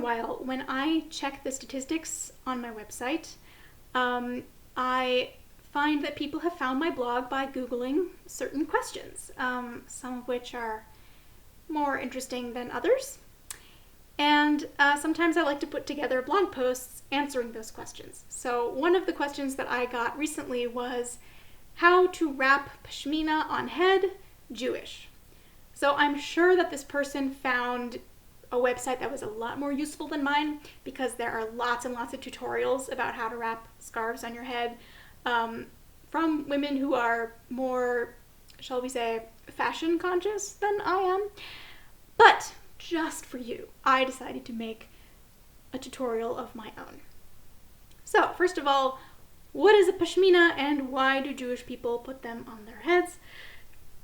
while, when I check the statistics on my website, I find that people have found my blog by Googling certain questions, some of which are more interesting than others. And sometimes I like to put together blog posts answering those questions. So one of the questions that I got recently was how to wrap Pashmina on head Jewish. So I'm sure that this person found a website that was a lot more useful than mine, because there are lots and lots of tutorials about how to wrap scarves on your head from women who are more, shall we say, fashion conscious than I am. But just for you, I decided to make a tutorial of my own. So first of all, what is a pashmina and why do Jewish people put them on their heads?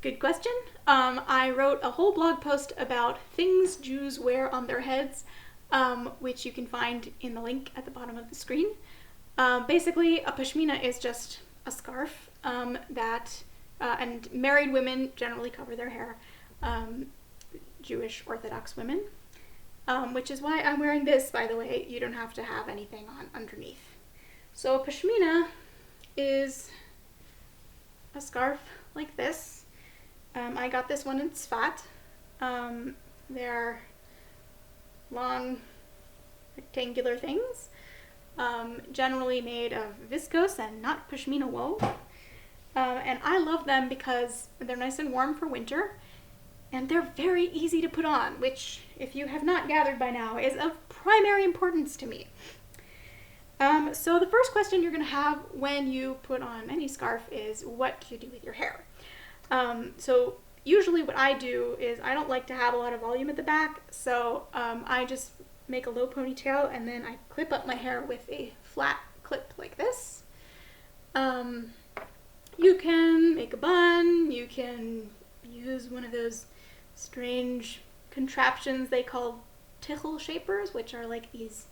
Good question. I wrote a whole blog post about things Jews wear on their heads, which you can find in the link at the bottom of the screen. Basically, a pashmina is just a scarf and married women generally cover their hair, Jewish Orthodox women, which is why I'm wearing this, by the way. You don't have to have anything on underneath. So a pashmina is a scarf like this. I got this one in Tzfat. They're long rectangular things, generally made of viscose and not pashmina wool. And I love them because they're nice and warm for winter, and they're very easy to put on, which, if you have not gathered by now, is of primary importance to me. So the first question you're going to have when you put on any scarf is, what do you do with your hair? So usually what I do is, I don't like to have a lot of volume at the back, so I just make a low ponytail and then I clip up my hair with a flat clip like this. You can make a bun, you can use one of those strange contraptions they call tichel shapers, which are like these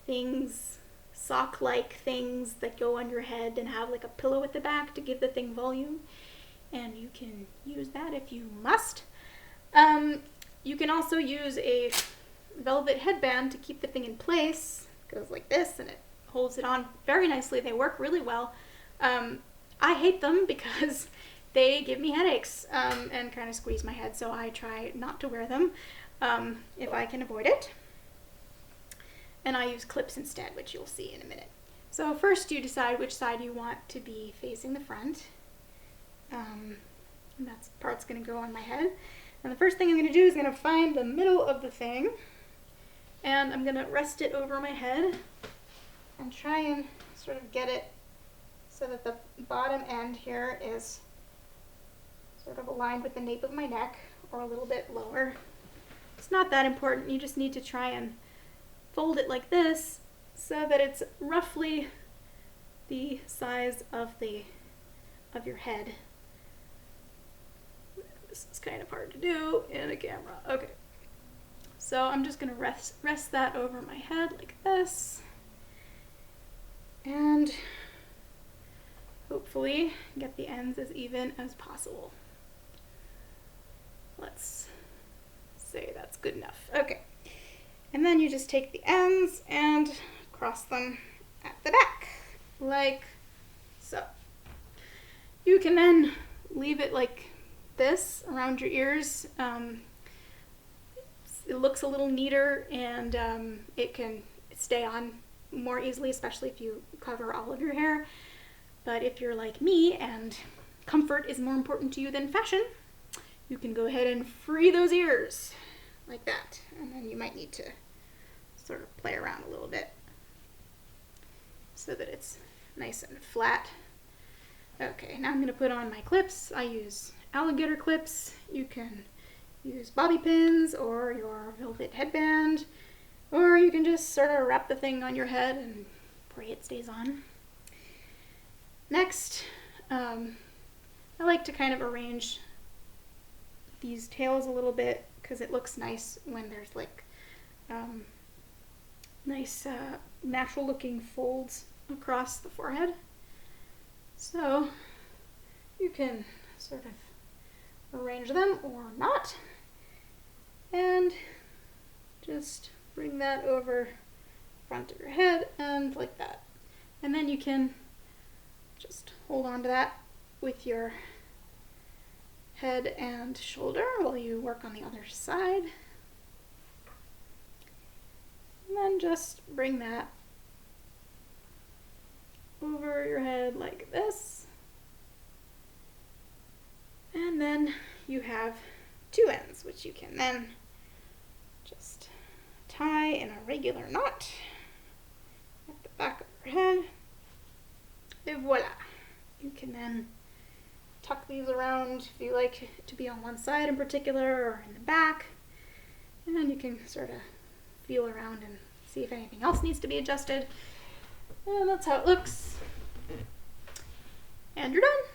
things, sock-like things that go on your head and have like a pillow at the back to give the thing volume. And you can use that if you must. You can also use a velvet headband to keep the thing in place. It goes like this and it holds it on very nicely. They work really well. I hate them because they give me headaches and kind of squeeze my head, so I try not to wear them if I can avoid it. And I use clips instead, which you'll see in a minute. So first you decide which side you want to be facing the front. And that part's going to go on my head. And the first thing I'm going to do is going to find the middle of the thing, and I'm going to rest it over my head and try and sort of get it so that the bottom end here is sort of aligned with the nape of my neck, or a little bit lower. It's not that important. You just need to try and fold it like this so that it's roughly the size of your head. This is kind of hard to do in a camera. Okay. So I'm just going to rest that over my head like this. And hopefully get the ends as even as possible. Let's say that's good enough. Okay. And then you just take the ends and cross them at the back, like so. You can then leave it like this around your ears. It looks a little neater, and it can stay on more easily, especially if you cover all of your hair. But if you're like me and comfort is more important to you than fashion, you can go ahead and free those ears like that. And then you might need to sort of play around a little bit so that it's nice and flat. Okay, now I'm going to put on my clips. I use alligator clips. You can use bobby pins or your velvet headband, or you can just sort of wrap the thing on your head and pray it stays on. Next, I like to kind of arrange these tails a little bit because it looks nice when there's like nice natural looking folds across the forehead. So you can sort of arrange them or not, and just bring that over front of your head and like that. And then you can just hold on to that with your head and shoulder while you work on the other side. And then just bring that over your head like this. And then you have two ends, which you can then just tie in a regular knot at the back of your head. Et voila. You can then tuck these around if you like it to be on one side in particular or in the back. And then you can sort of feel around and see if anything else needs to be adjusted. And that's how it looks. And you're done.